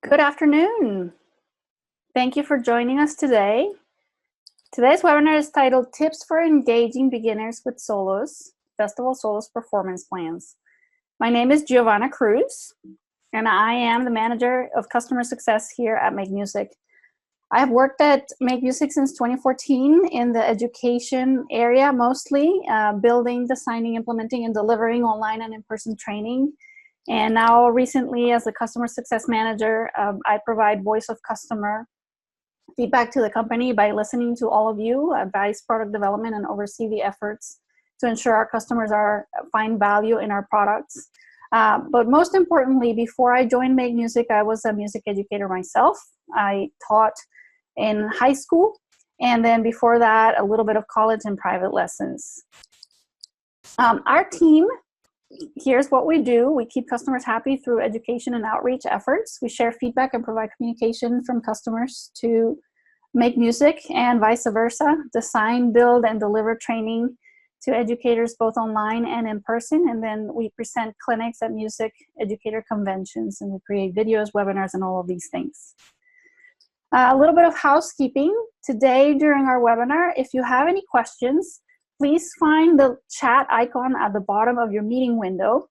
Good afternoon. Thank you for joining us today. Today's webinar is titled Tips for Engaging Beginners with Solos, Festival Solos Performance Plans. My name is Giovanna Cruz, and I am the Manager of Customer Success here at Make Music. I have worked at Make Music since 2014 in the education area mostly, building, designing, implementing, and delivering online and in-person training. And now recently as a customer success manager, I provide voice of customer feedback to the company by listening to all of you, advise product development, and oversee the efforts to ensure our customers find value in our products. But most importantly, before I joined Make Music, I was a music educator myself. I taught in high school, and then before that, a little bit of college and private lessons. Our team, here's what we do. We keep customers happy through education and outreach efforts. We share feedback and provide communication from customers to Make Music and vice versa. Design, build, and deliver training to educators both online and in person. And then we present clinics at music educator conventions, and we create videos, webinars, and all of these things. A little bit of housekeeping. Today during our webinar, if you have any questions, please find the chat icon at the bottom of your meeting window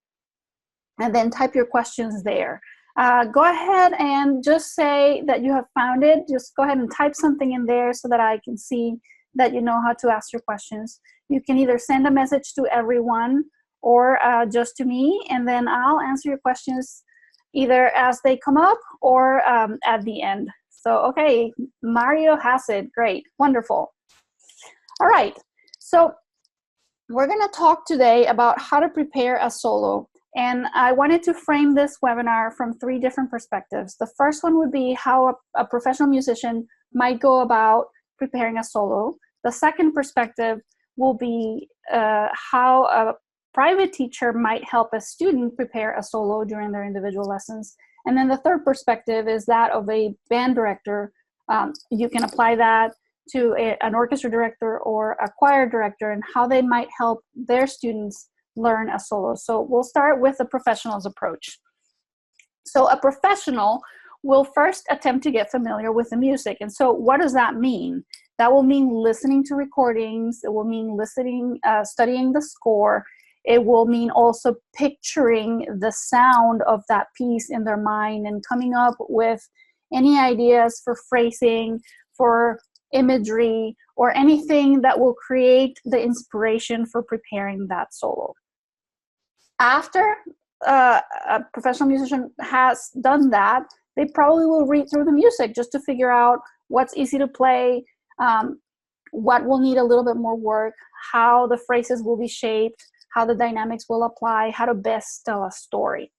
and then type your questions there. Go ahead and just say that you have found it. Just go ahead and type something in there so that I can see that you know how to ask your questions. You can either send a message to everyone or just to me, and then I'll answer your questions either as they come up or at the end. So, okay, Mario has it. Great, wonderful. All right. So we're going to talk today about how to prepare a solo. And I wanted to frame this webinar from three different perspectives. The first one would be how a professional musician might go about preparing a solo. The second perspective will be how a private teacher might help a student prepare a solo during their individual lessons. And then the third perspective is that of a band director. You can apply that to an orchestra director or a choir director and how they might help their students learn a solo. So we'll start with the professional's approach. So a professional will first attempt to get familiar with the music. And so what does that mean? That will mean listening to recordings. It will mean listening, studying the score. It will mean also picturing the sound of that piece in their mind and coming up with any ideas for phrasing, for imagery, or anything that will create the inspiration for preparing that solo. After a professional musician has done that, they probably will read through the music just to figure out what's easy to play, what will need a little bit more work, how the phrases will be shaped, how the dynamics will apply, how to best tell a story.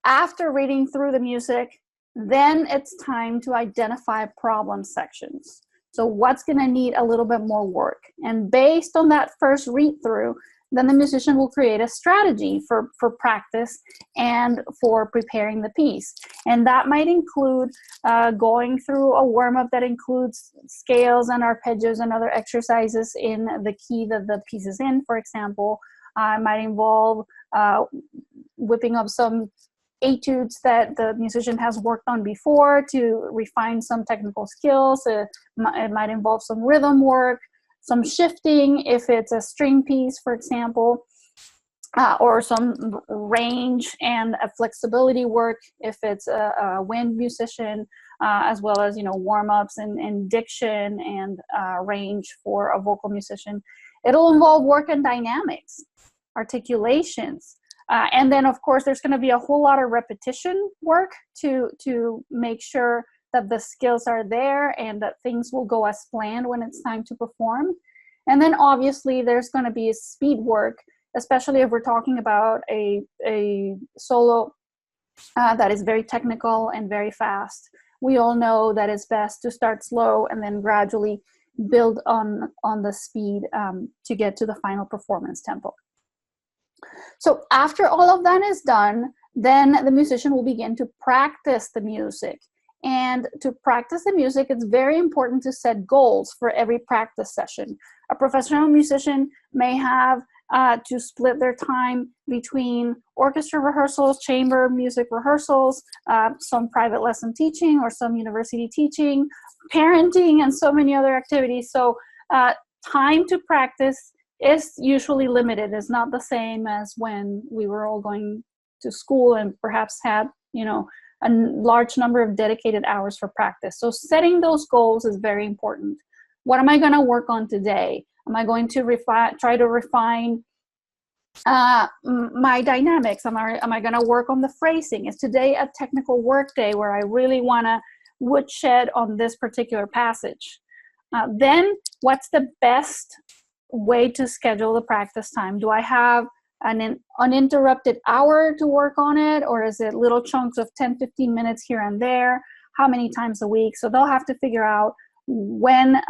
After reading through the music, then it's time to identify problem sections. So what's going to need a little bit more work? And based on that first read through, then the musician will create a strategy for practice and for preparing the piece. And that might include going through a warm-up that includes scales and arpeggios and other exercises in the key that the piece is in, for example. It might involve whipping up some etudes that the musician has worked on before to refine some technical skills. It might involve some rhythm work, some shifting if it's a string piece, for example, or some range and a flexibility work if it's a wind musician, as well as, warm-ups and diction and range for a vocal musician. It'll involve work and dynamics, articulations. And then, of course, there's going to be a whole lot of repetition work to make sure that the skills are there and that things will go as planned when it's time to perform. And then, obviously, there's going to be speed work, especially if we're talking about a solo that is very technical and very fast. We all know that it's best to start slow and then gradually build on the speed to get to the final performance tempo. So after all of that is done, then the musician will begin to practice the music. And to practice the music, it's very important to set goals for every practice session. A professional musician may have to split their time between orchestra rehearsals, chamber music rehearsals, some private lesson teaching or some university teaching, parenting, and so many other activities. So time to practice is usually limited. It's not the same as when we were all going to school and perhaps had, you know, a large number of dedicated hours for practice. So setting those goals is very important. What am I going to work on today? Am I going to try to refine my dynamics? Am I going to work on the phrasing? Is today a technical work day where I really want to woodshed on this particular passage? Then what's the best way to schedule the practice time? Do I have an uninterrupted hour to work on it, or is it little chunks of 10-15 minutes here and there? How many times a week? So they'll have to figure out when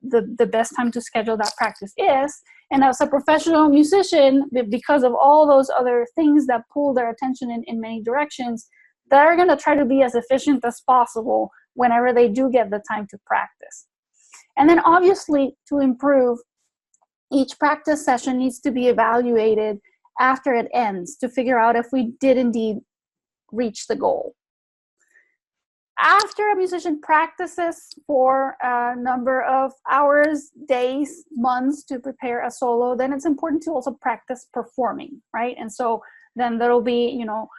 the best time to schedule that practice is. And as a professional musician, because of all those other things that pull their attention in many directions, they're going to try to be as efficient as possible whenever they do get the time to practice. And then obviously, to improve, each practice session needs to be evaluated after it ends to figure out if we did indeed reach the goal. After a musician practices for a number of hours, days, months to prepare a solo, then it's important to also practice performing, right? And so then there'll be, you know,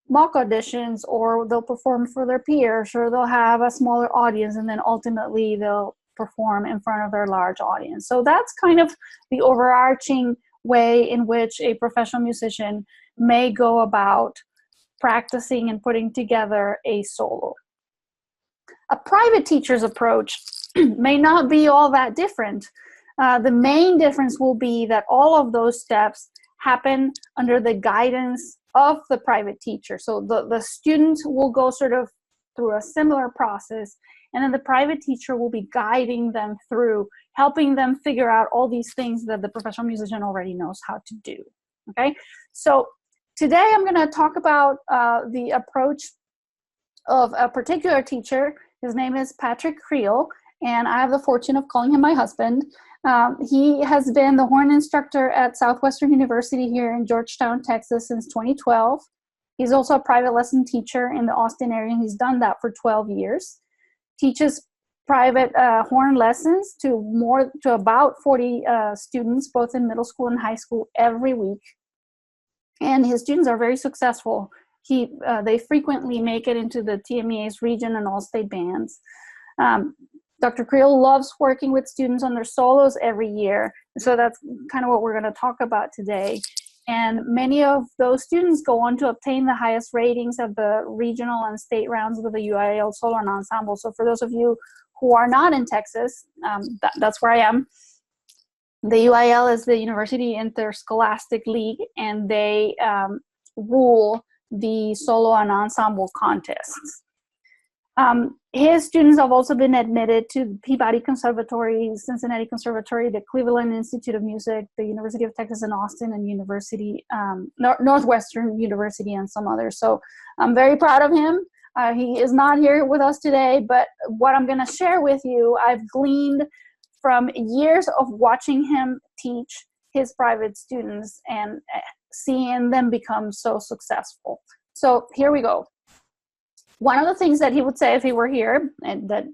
mock auditions, or they'll perform for their peers, or they'll have a smaller audience, and then ultimately they'll perform in front of their large audience. So that's kind of the overarching way in which a professional musician may go about practicing and putting together a solo. A private teacher's approach may not be all that different. The main difference will be that all of those steps happen under the guidance of the private teacher. So the students will go sort of through a similar process, and then the private teacher will be guiding them through, helping them figure out all these things that the professional musician already knows how to do. Okay, so today I'm going to talk about the approach of a particular teacher. His name is Patrick Creel, and I have the fortune of calling him my husband. He has been the horn instructor at Southwestern University here in Georgetown, Texas since 2012. He's also a private lesson teacher in the Austin area, and he's done that for 12 years. Teaches private horn lessons to about 40 students, both in middle school and high school, every week. And his students are very successful. They frequently make it into the TMEA's region and all-state bands. Dr. Creel loves working with students on their solos every year. So that's kind of what we're going to talk about today. And many of those students go on to obtain the highest ratings of the regional and state rounds with the UIL Solo and Ensemble. So for those of you who are not in Texas, that's where I am. The UIL is the University Interscholastic League, and they rule the solo and ensemble contests. His students have also been admitted to Peabody Conservatory, Cincinnati Conservatory, the Cleveland Institute of Music, the University of Texas in Austin, and Northwestern University, and some others. So I'm very proud of him. He is not here with us today, but what I'm going to share with you, I've gleaned from years of watching him teach his private students and seeing them become so successful. So here we go. One of the things that he would say if he were here, and that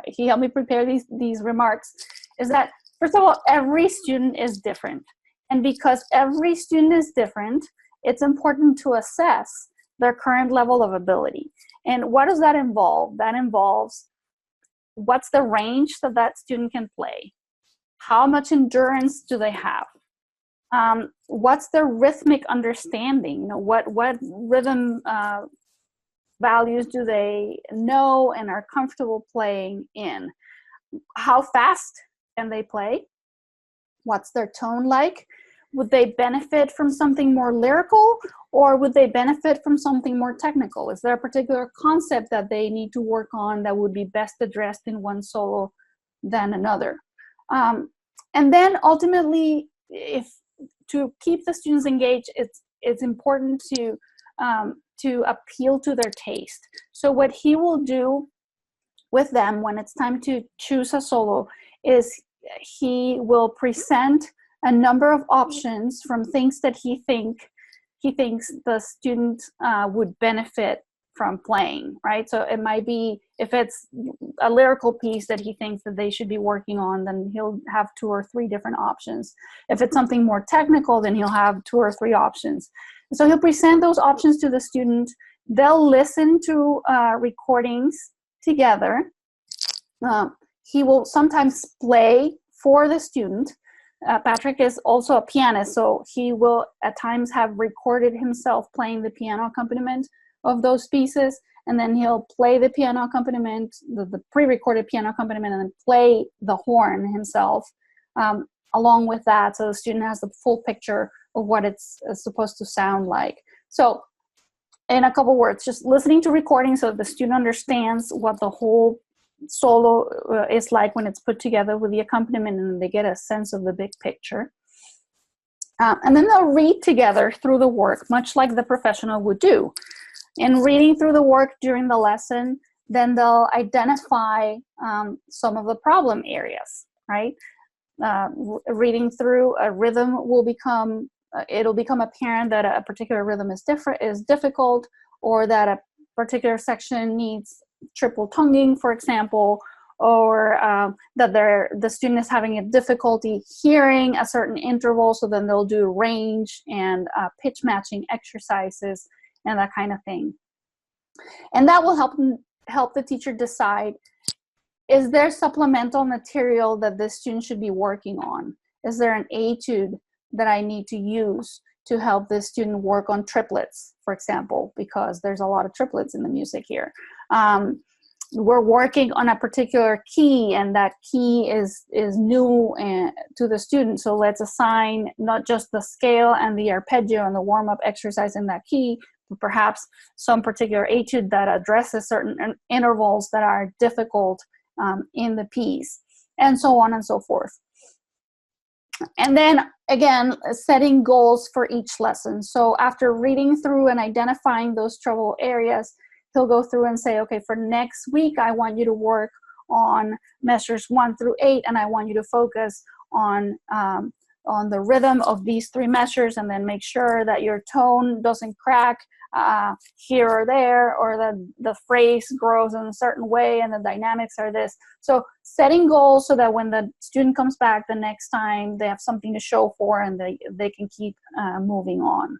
he helped me prepare these remarks, is that, first of all, every student is different. And because every student is different, it's important to assess their current level of ability. And what does that involve? That involves what's the range that student can play? How much endurance do they have? What's their rhythmic understanding? You know, what rhythm values do they know and are comfortable playing in? How fast can they play? What's their tone like? Would they benefit from something more lyrical, or would they benefit from something more technical? Is there a particular concept that they need to work on that would be best addressed in one solo than another? And then ultimately, to keep the students engaged, it's important to appeal to their taste. So what he will do with them when it's time to choose a solo is he will present a number of options from things that he thinks the student would benefit from playing, right? So it might be, if it's a lyrical piece that he thinks that they should be working on, then he'll have 2 or 3 different options. If it's something more technical, then he'll have 2 or 3 options. So he'll present those options to the student. They'll listen to recordings together. He will sometimes play for the student. Patrick is also a pianist, so he will at times have recorded himself playing the piano accompaniment of those pieces, and then he'll play the piano accompaniment, the pre-recorded piano accompaniment, and then play the horn himself along with that, so the student has the full picture of what it's supposed to sound like. So in a couple words, just listening to recordings so the student understands what the whole solo is like when it's put together with the accompaniment, and they get a sense of the big picture. And then they'll read together through the work, much like the professional would do. In reading through the work during the lesson, then they'll identify some of the problem areas, right? Reading through a rhythm will become, it'll become apparent that a particular rhythm is difficult, or that a particular section needs triple tonguing, for example, or that the student is having a difficulty hearing a certain interval, so then they'll do range and pitch matching exercises and that kind of thing. And that will help the teacher decide, is there supplemental material that this student should be working on? Is there an etude that I need to use to help this student work on triplets, for example, because there's a lot of triplets in the music here. We're working on a particular key, and that key is new to the student. So let's assign not just the scale and the arpeggio and the warm-up exercise in that key, but perhaps some particular etude that addresses certain intervals that are difficult in the piece, and so on and so forth. And then again, setting goals for each lesson. So after reading through and identifying those trouble areas, he'll go through and say, okay, for next week, I want you to work on measures 1 through 8, and I want you to focus on the rhythm of these 3 measures, and then make sure that your tone doesn't crack here or there, or that the phrase grows in a certain way and the dynamics are this. So setting goals so that when the student comes back the next time, they have something to show for, and they can keep moving on.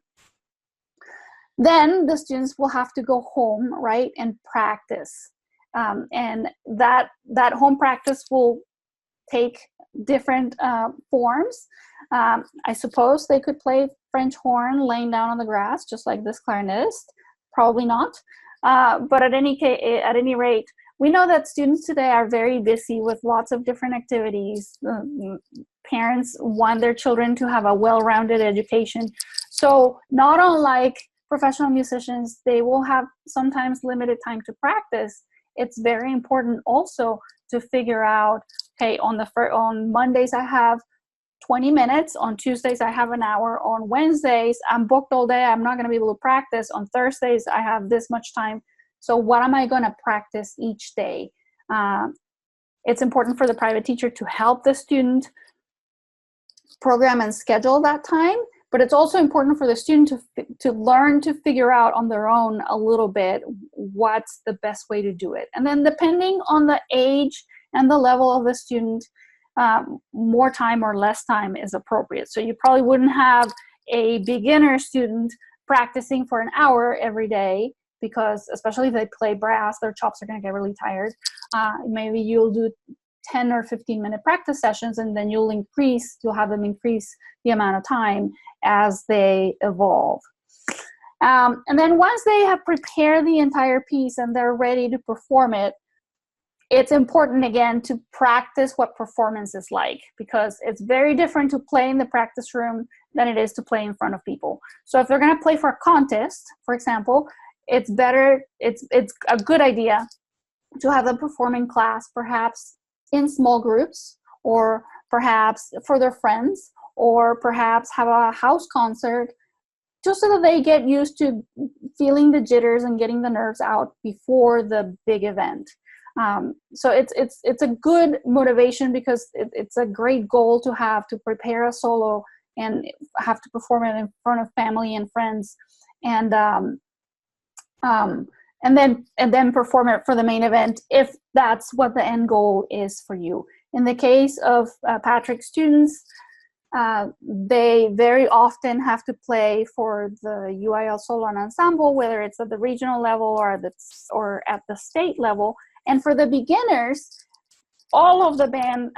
Then the students will have to go home, right, and practice. And that home practice will take different forms. I suppose they could play French horn laying down on the grass, just like this clarinetist. Probably not. But at any rate, we know that students today are very busy with lots of different activities. Parents want their children to have a well-rounded education. So not unlike professional musicians, they will have sometimes limited time to practice. It's very important also to figure out, okay, on Mondays I have 20 minutes, on Tuesdays I have an hour, on Wednesdays I'm booked all day, I'm not going to be able to practice, on Thursdays I have this much time, so what am I going to practice each day? It's important for the private teacher to help the student program and schedule that time, but it's also important for the student to learn to figure out on their own a little bit what's the best way to do it. And then depending on the age and the level of the student, more time or less time is appropriate. So you probably wouldn't have a beginner student practicing for an hour every day, because especially if they play brass, their chops are going to get really tired. Maybe you'll do 10 or 15-minute practice sessions, and then you'll have them increase the amount of time as they evolve. And then once they have prepared the entire piece and they're ready to perform it, it's important again to practice what performance is like, because it's very different to play in the practice room than it is to play in front of people. So if they're going to play for a contest, for example, it's a good idea to have them perform in class, perhaps in small groups, or perhaps for their friends, or perhaps have a house concert, just so that they get used to feeling the jitters and getting the nerves out before the big event. So it's a good motivation because it's a great goal to have, to prepare a solo and have to perform it in front of family and friends, and then perform it for the main event if that's what the end goal is for you. In the case of Patrick's students, they very often have to play for the UIL solo and ensemble, whether it's at the regional level or at the state level. And for the beginners, all of the band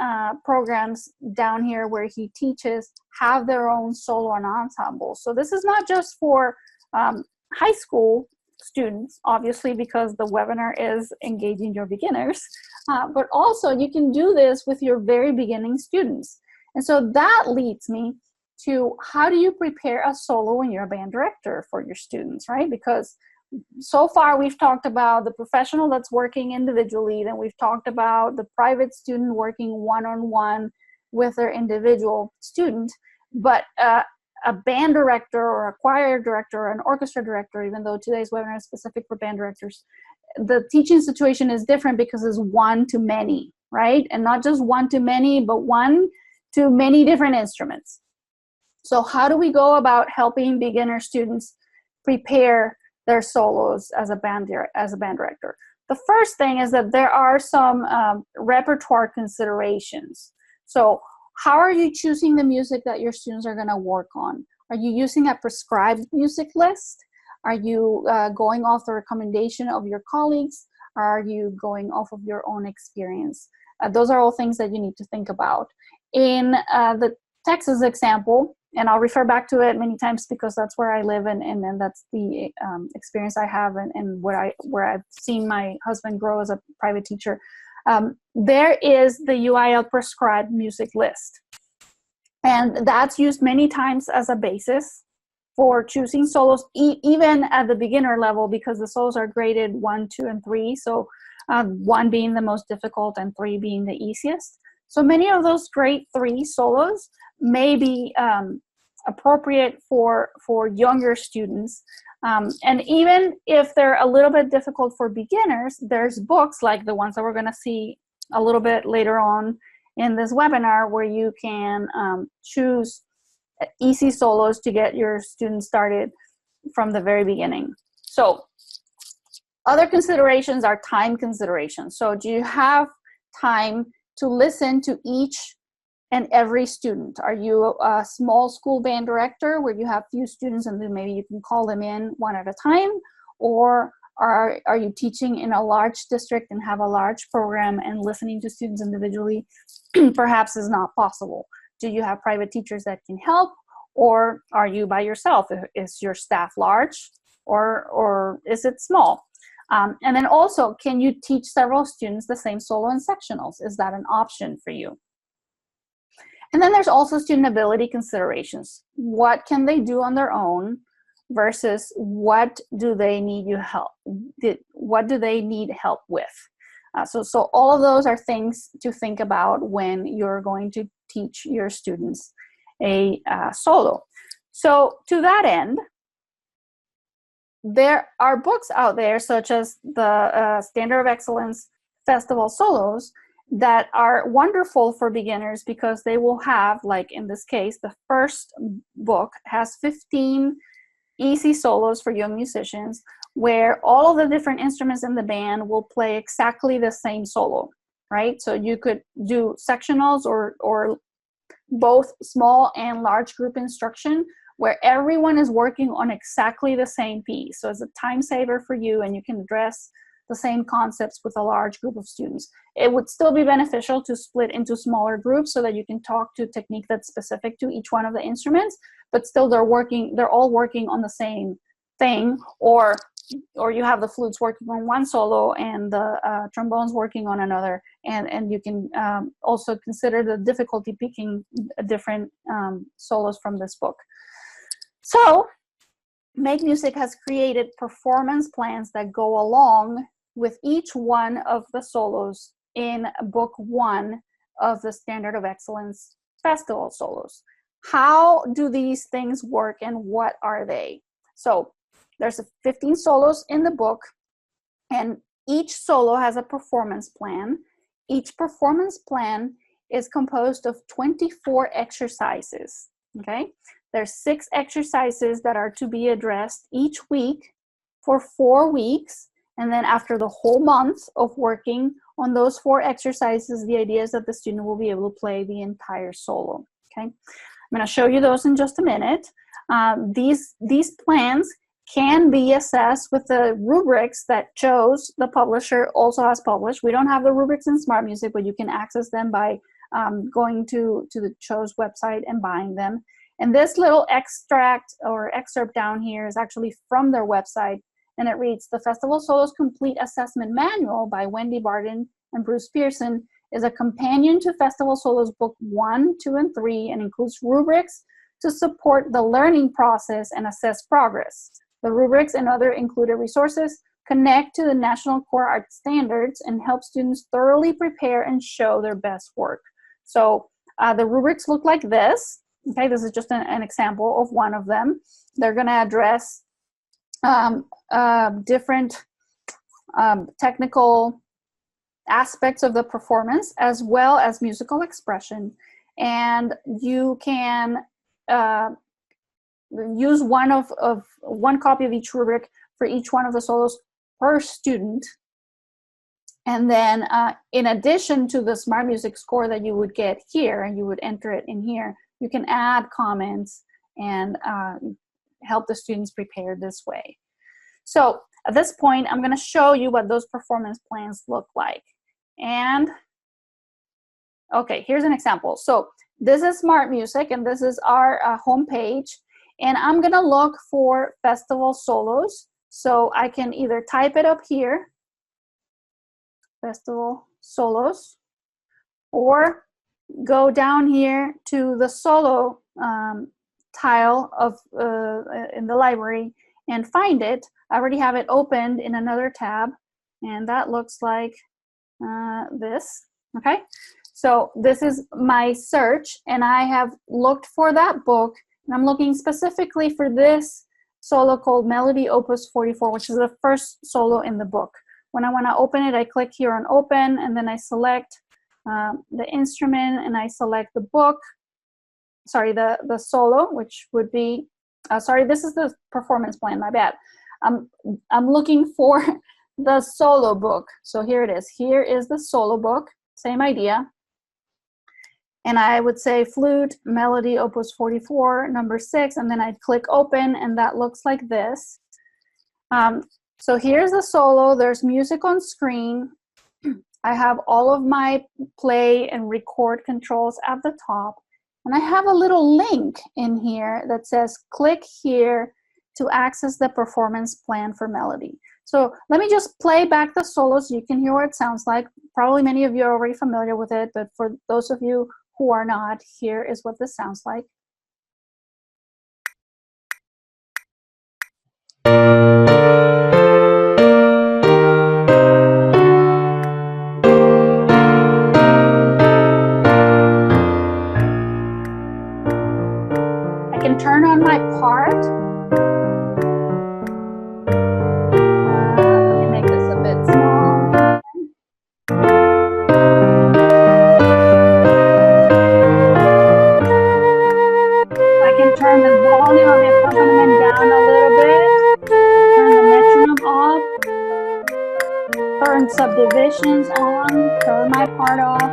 programs down here where he teaches have their own solo and ensemble. So this is not just for high school students, obviously, because the webinar is engaging your beginners, but also you can do this with your very beginning students. And so that leads me to, how do you prepare a solo when you're a band director for your students, right? Because so far we've talked about the professional that's working individually, then we've talked about the private student working one-on-one with their individual student, but a band director or a choir director or an orchestra director, even though today's webinar is specific for band directors, the teaching situation is different because it's one to many, right? And not just one to many, but one to many different instruments. So how do we go about helping beginner students prepare their solos as a band director? The first thing is that there are some repertoire considerations. So how are you choosing the music that your students are going to work on? Are you using a prescribed music list? Are you going off the recommendation of your colleagues? Or are you going off of your own experience? Those are all things that you need to think about. In the Texas example, and I'll refer back to it many times because that's where I live, and that's the experience I have, and where I've seen my husband grow as a private teacher. There is the UIL prescribed music list, and that's used many times as a basis for choosing solos, even at the beginner level, because the solos are graded 1, 2, and 3. So 1 being the most difficult and 3 being the easiest. So many of those grade 3 solos may be appropriate for younger students. And even if they're a little bit difficult for beginners, there's books like the ones that we're going to see a little bit later on in this webinar, where you can choose easy solos to get your students started from the very beginning. So other considerations are time considerations. So do you have time to listen to each and every student? Are you a small school band director where you have few students and then maybe you can call them in one at a time? Or are you teaching in a large district and have a large program, and listening to students individually perhaps is not possible? Do you have private teachers that can help? Or are you by yourself? Is your staff large or is it small? And then also, can you teach several students the same solo and sectionals? Is that an option for you? And then there's also student ability considerations. What can they do on their own versus what do they need what do they need help with? So all of those are things to think about when you're going to teach your students a solo. So to that end, there are books out there such as the Standard of Excellence Festival Solos that are wonderful for beginners, because they will have, like in this case, the first book has 15 easy solos for young musicians, where all of the different instruments in the band will play exactly the same solo, right? So you could do sectionals or both small and large group instruction, where everyone is working on exactly the same piece. So it's a time saver for you, and you can address the same concepts with a large group of students. It would still be beneficial to split into smaller groups so that you can talk to technique that's specific to each one of the instruments, but still they're all working on the same thing, or you have the flutes working on one solo and the trombones working on another, and you can also consider the difficulty picking different solos from this book. So Make Music has created performance plans that go along with each one of the solos in book 1 of the Standard of Excellence Festival Solos. How do these things work, and what are they? So there's 15 solos in the book, and each solo has a performance plan. Each performance plan is composed of 24 exercises, okay? There's 6 exercises that are to be addressed each week for 4 weeks, and then after the whole month of working on those 4 exercises, the idea is that the student will be able to play the entire solo, okay? I'm going to show you those in just a minute. These plans can be assessed with the rubrics that Chose, the publisher, also has published. We don't have the rubrics in Smart Music, but you can access them by going to the Chose website and buying them. And this little extract or excerpt down here is actually from their website, and it reads, "The Festival Solos Complete Assessment Manual by Wendy Barden and Bruce Pearson is a companion to Festival Solos Book 1, 2, and 3 and includes rubrics to support the learning process and assess progress. The rubrics and other included resources connect to the National Core Art Standards and help students thoroughly prepare and show their best work." So the rubrics look like this. Okay, this is just an example of one of them. They're going to address different technical aspects of the performance as well as musical expression. And you can use one copy of each rubric for each one of the solos per student. And then in addition to the Smart Music score that you would get here, and you would enter it in here, you can add comments and help the students prepare this way. So at this point, I'm going to show you what those performance plans look like. And okay, here's an example. So this is Smart Music, and this is our homepage. And I'm going to look for festival solos. So I can either type it up here, festival solos, or go down here to the solo tile of in the library and find it. I already have it opened in another tab, and that looks like this. Okay, so this is my search, and I have looked for that book, and I'm looking specifically for this solo called Melody Opus 44, which is the first solo in the book. When I want to open it, I click here on open, and then I select the instrument, and I select the book, sorry, the solo, which would be, sorry, this is the performance plan, my bad. I'm looking for the solo book. So here it is. Here is the solo book, same idea. And I would say flute, melody, opus 44, number 6, and then I'd click open, and that looks like this. So here's the solo. There's music on screen. I have all of my play and record controls at the top. And I have a little link in here that says click here to access the performance plan for melody. So let me just play back the solo so you can hear what it sounds like. Probably many of you are already familiar with it, but for those of you who are not, here is what this sounds like. I can turn on my part. Let me make this a bit small. I can turn the volume of the accompaniment down a little bit. Turn the metronome off. Turn subdivisions on. Turn my part off.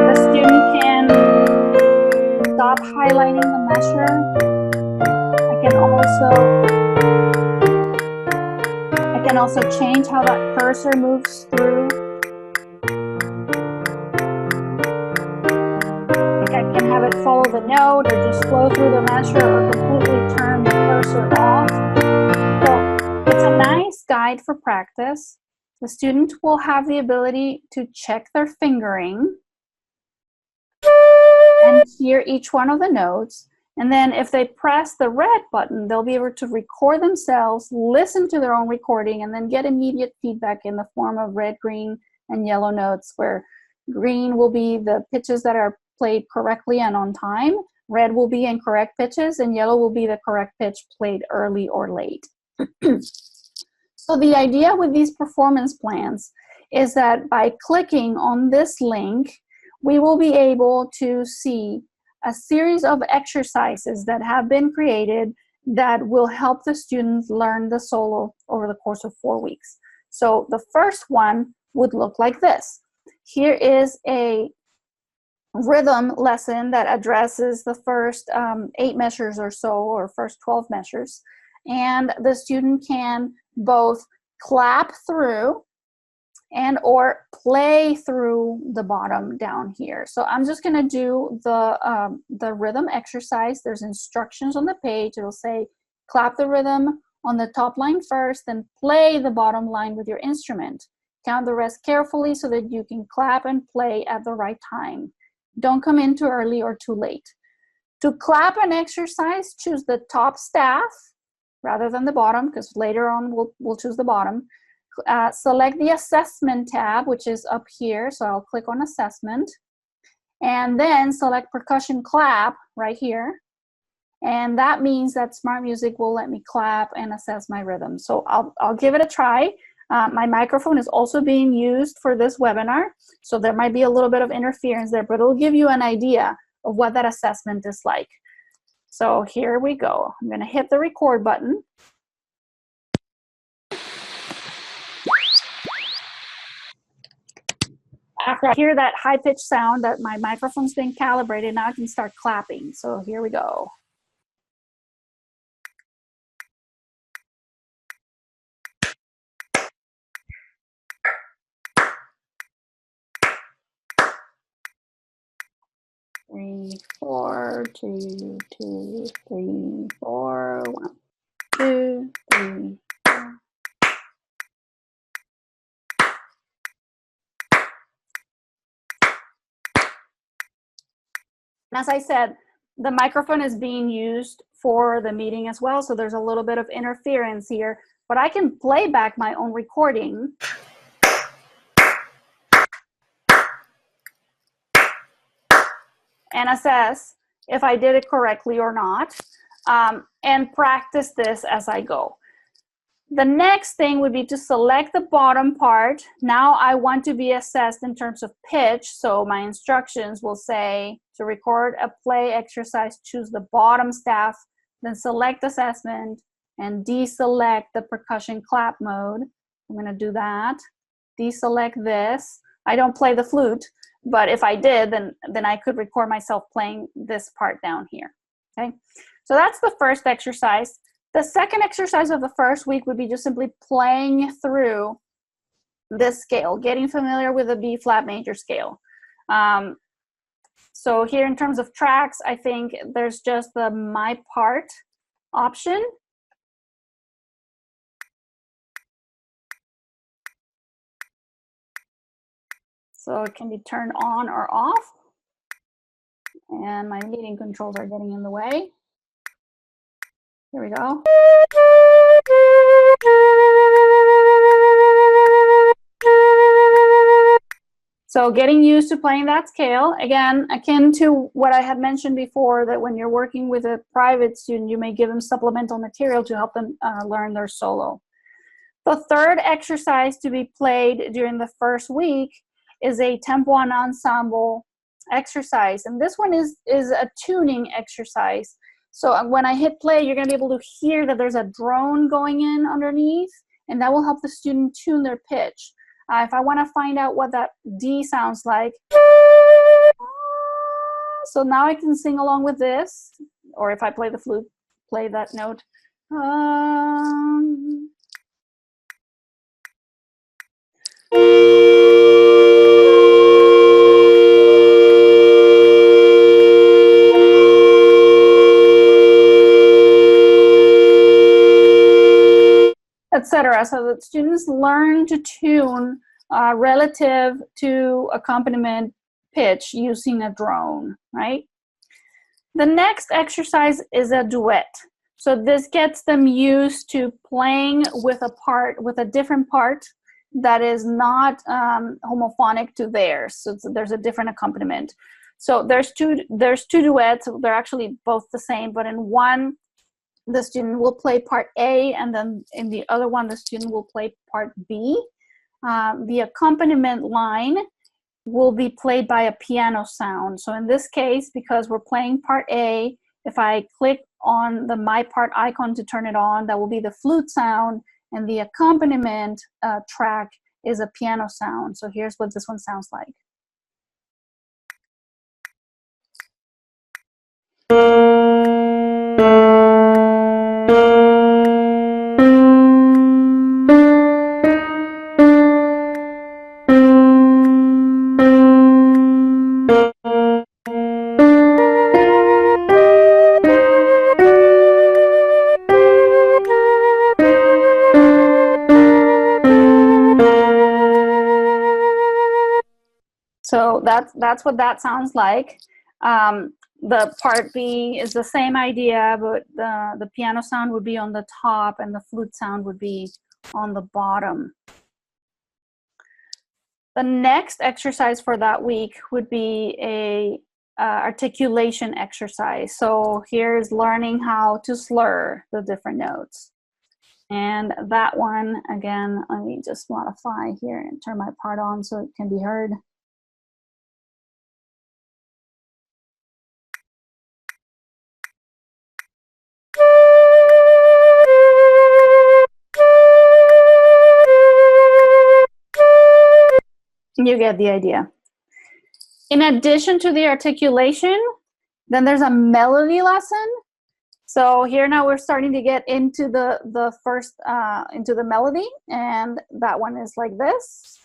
The student can stop highlighting the measure. I can also change how that cursor moves through. I can have it follow the note or just flow through the measure or completely turn the cursor off. So it's a nice guide for practice. The student will have the ability to check their fingering and hear each one of the notes. And then if they press the red button, they'll be able to record themselves, listen to their own recording, and then get immediate feedback in the form of red, green, and yellow notes, where green will be the pitches that are played correctly and on time, red will be incorrect pitches, and yellow will be the correct pitch played early or late. So the idea with these performance plans is that by clicking on this link, we will be able to see a series of exercises that have been created that will help the students learn the solo over the course of 4 weeks. So the first one would look like this. Here is a rhythm lesson that addresses the first 8 measures or so, or first 12 measures. And the student can both clap through and or play through the bottom down here. So I'm just going to do the rhythm exercise. There's instructions on the page. It'll say clap the rhythm on the top line first, then play the bottom line with your instrument. Count the rest carefully so that you can clap and play at the right time. Don't come in too early or too late. To clap an exercise, choose the top staff rather than the bottom, because later on we'll choose the bottom. Select the assessment tab, which is up here. So I'll click on assessment and then select percussion clap right here. And that means that Smart Music will let me clap and assess my rhythm. So I'll give it a try. My microphone is also being used for this webinar, so there might be a little bit of interference there, but it'll give you an idea of what that assessment is like. So here we go. I'm going to hit the record button. After I hear that high-pitched sound that my microphone's been calibrated, now I can start clapping. So here we go. Three, 4, 2, 2, 3, 4, 1, 2, 3, 4. As I said, the microphone is being used for the meeting as well, so there's a little bit of interference here, but I can play back my own recording. And assess if I did it correctly or not, and practice this as I go. The next thing would be to select the bottom part. Now I want to be assessed in terms of pitch, so my instructions will say to record a play exercise, choose the bottom staff, then select assessment, and deselect the percussion clap mode. I'm going to do that. Deselect this. I don't play the flute, but if I did, then I could record myself playing this part down here. Okay, so that's the first exercise. The second exercise of the first week would be just simply playing through this scale, getting familiar with the B flat major scale. So here in terms of tracks, I think there's just the My Part option. So it can be turned on or off. And my meeting controls are getting in the way. Here we go. So getting used to playing that scale, again, akin to what I had mentioned before, that when you're working with a private student, you may give them supplemental material to help them learn their solo. The third exercise to be played during the first week is a tempo and ensemble exercise. And this one is a tuning exercise. So when I hit play, you're going to be able to hear that there's a drone going in underneath, and that will help the student tune their pitch. If I want to find out what that D sounds like, so now I can sing along with this, or if I play the flute, play that note. Etc. So that students learn to tune relative to accompaniment pitch using a drone, right? The next exercise is a duet. So this gets them used to playing with a different part that is not homophonic to theirs. So there's a different accompaniment. So there's two duets. They're actually both the same, but in one the student will play part A, and then in the other one, the student will play part B. The accompaniment line will be played by a piano sound. So in this case, because we're playing part A, if I click on the My Part icon to turn it on, that will be the flute sound, and the accompaniment track is a piano sound. So here's what this one sounds like. So that's what that sounds like. The part B is the same idea, but the piano sound would be on the top and the flute sound would be on the bottom. The next exercise for that week would be a articulation exercise. So here's learning how to slur the different notes. And that one, again, let me just modify here and turn my part on so it can be heard. You get the idea. In addition to the articulation, then there's a melody lesson. So here now we're starting to get into the first, into the melody, and that one is like this.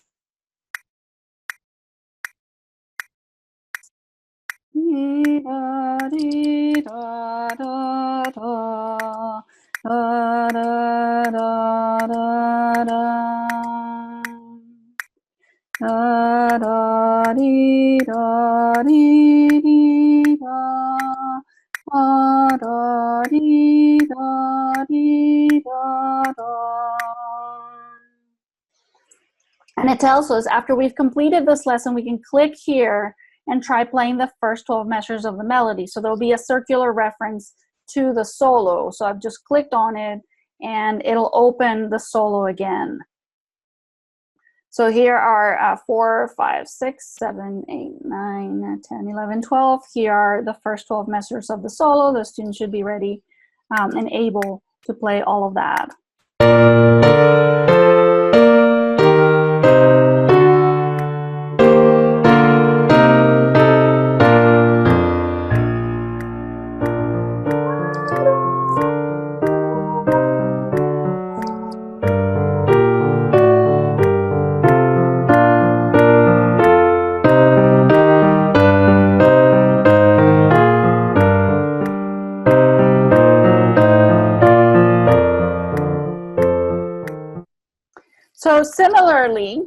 And it tells us after we've completed this lesson, we can click here and try playing the first 12 measures of the melody. So there'll be a circular reference to the solo. So I've just clicked on it and it'll open the solo again. So here are 4, 5, 6, 7, 8, 9, 10, 11, 12. Here are the first 12 measures of the solo. The student should be ready and able to play all of that. So similarly,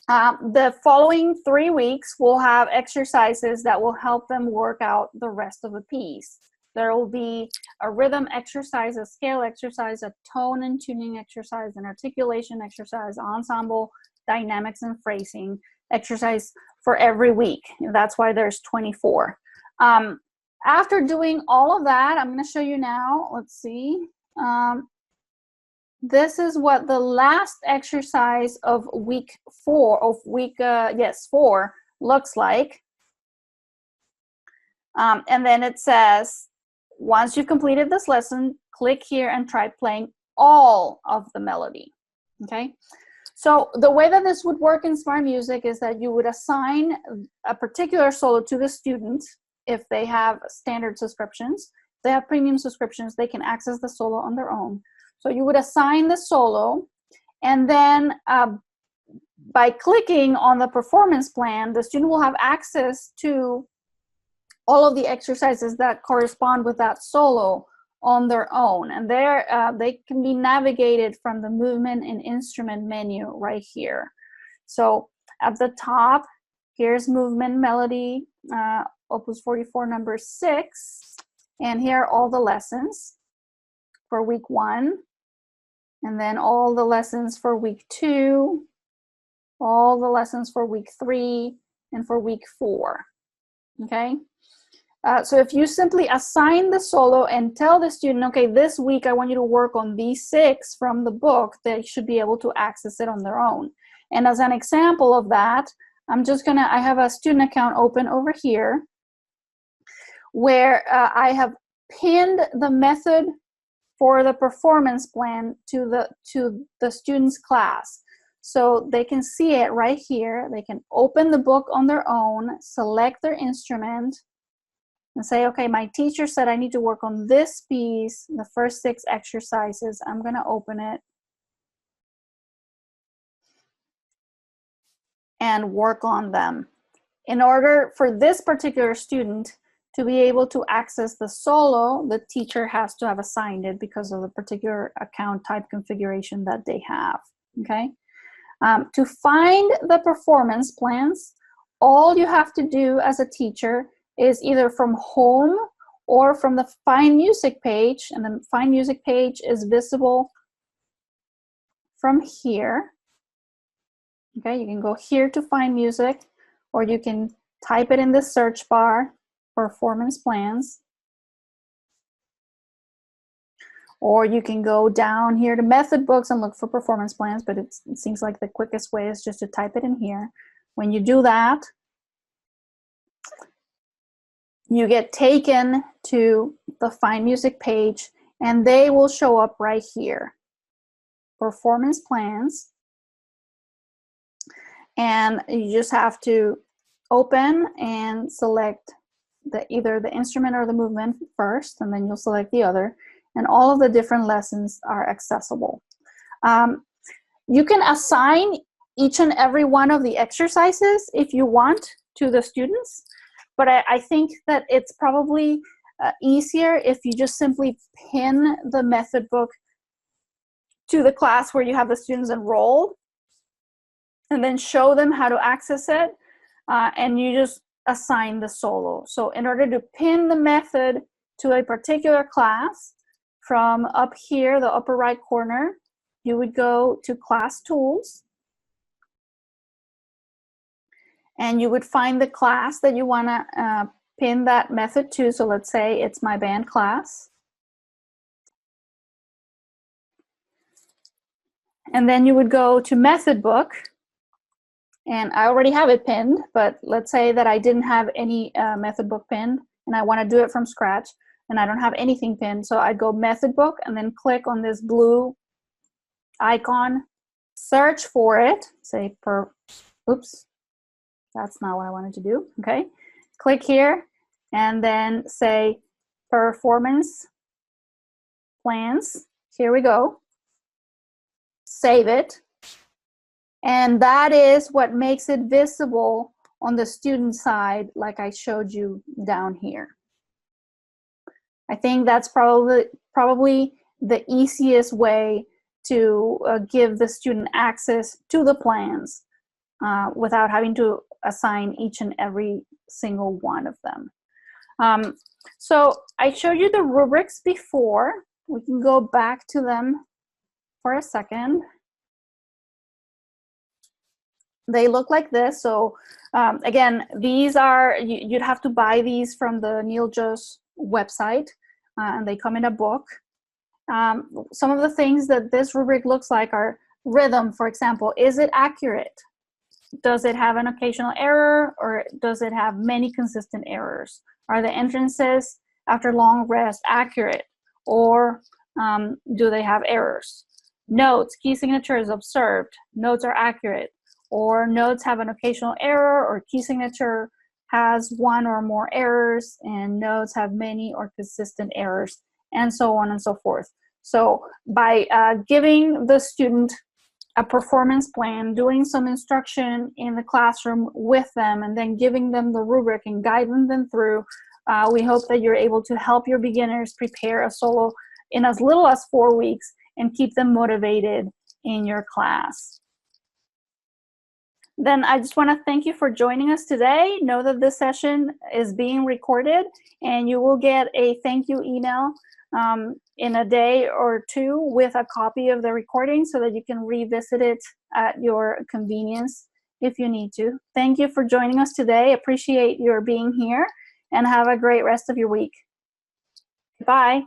the following 3 weeks, we'll have exercises that will help them work out the rest of the piece. There will be a rhythm exercise, a scale exercise, a tone and tuning exercise, an articulation exercise, ensemble, dynamics, and phrasing exercise for every week. That's why there's 24. After doing all of that, I'm going to show you now. Let's see. This is what the last exercise of week 4 looks like. And then it says, once you've completed this lesson, click here and try playing all of the melody. Okay. So the way that this would work in Smart Music is that you would assign a particular solo to the student if they have standard subscriptions. If they have premium subscriptions, they can access the solo on their own. So you would assign the solo, and then by clicking on the performance plan, the student will have access to all of the exercises that correspond with that solo on their own. And they can be navigated from the movement and instrument menu right here. So at the top, here's movement melody, Opus 44, number 6. And here are all the lessons for week 1. And then all the lessons for week 2, all the lessons for week 3, and for week 4. Okay? So if you simply assign the solo and tell the student, okay, this week I want you to work on these 6 from the book, they should be able to access it on their own. And as an example of that, I have a student account open over here where I have pinned the method for the performance plan to the student's class. So they can see it right here. They can open the book on their own, select their instrument, and say, okay, my teacher said I need to work on this piece, the first 6 exercises. I'm going to open it and work on them. In order for this particular student to be able to access the solo, the teacher has to have assigned it because of the particular account type configuration that they have, okay? To find the performance plans, all you have to do as a teacher is either from home or from the Find Music page, and the Find Music page is visible from here. Okay, you can go here to find music, or you can type it in the search bar, performance plans. Or you can go down here to method books and look for performance plans, but it seems like the quickest way is just to type it in here. When you do that, you get taken to the Find Music page, and they will show up right here. Performance plans. And you just have to open and select either the instrument or the movement first, and then you'll select the other. And all of the different lessons are accessible. You can assign each and every one of the exercises if you want to the students, but I think that it's probably easier if you just simply pin the method book to the class where you have the students enrolled, and then show them how to access it, and you just assign the solo. So in order to pin the method to a particular class, from up here, the upper right corner, you would go to Class Tools, and you would find the class that you want to pin that method to. So let's say it's my band class. And then you would go to Method Book, and I already have it pinned, but let's say that I didn't have any method book pinned, and I want to do it from scratch, and I don't have anything pinned. So I'd go Method Book and then click on this blue icon, search for it, say oops, that's not what I wanted to do, okay? Click here, and then say Performance Plans. Here we go. Save it. And that is what makes it visible on the student side, like I showed you down here. I think that's probably the easiest way to give the student access to the plans without having to assign each and every single one of them. So I showed you the rubrics before. We can go back to them for a second. They look like this. So again, these are, you'd have to buy these from the Neil Joe's website, and they come in a book. Some of the things that this rubric looks like are rhythm, for example. Is it accurate? Does it have an occasional error, or does it have many consistent errors? Are the entrances after long rest accurate, or do they have errors? Notes, key signatures observed. Notes are accurate, or notes have an occasional error, or key signature has one or more errors, and notes have many or consistent errors, and so on and so forth. So by giving the student a performance plan, doing some instruction in the classroom with them, and then giving them the rubric and guiding them through, we hope that you're able to help your beginners prepare a solo in as little as 4 weeks and keep them motivated in your class. Then I just want to thank you for joining us today. Know that this session is being recorded, and you will get a thank you email in a day or two with a copy of the recording so that you can revisit it at your convenience if you need to. Thank you for joining us today. Appreciate your being here, and have a great rest of your week. Bye.